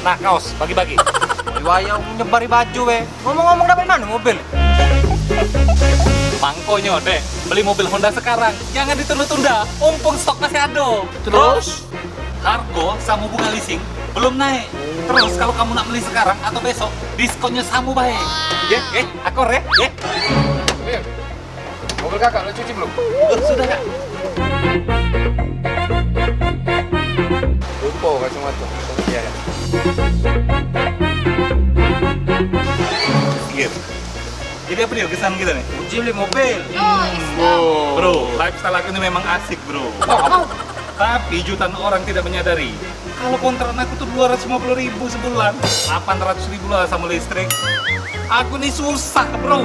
Nah, kaos, bagi-bagi. Waya nyebari baju we. Ngomong-ngomong dapat mana mobil? Mangkonya deh, beli mobil Honda sekarang. Jangan ditunda-tunda, mumpung stok masih ada. Terus? Harga sama bunga leasing belum naik. Terus kalau kamu nak beli sekarang atau besok, diskonnya sama baik. Ya, akor ya. Mobil kakak udah cuci belum? Sudah kak. Lupa kacamata. Iya ya. Iya. Jadi apa dia kesan kita nih? Uji beli mobil. Bro, lifestyle aku ini memang asik bro. Tapi jutaan orang tidak menyadari kalau kontrakan aku tuh 250.000 sebulan, 800.000 lah sama listrik. Aku nih susah bro.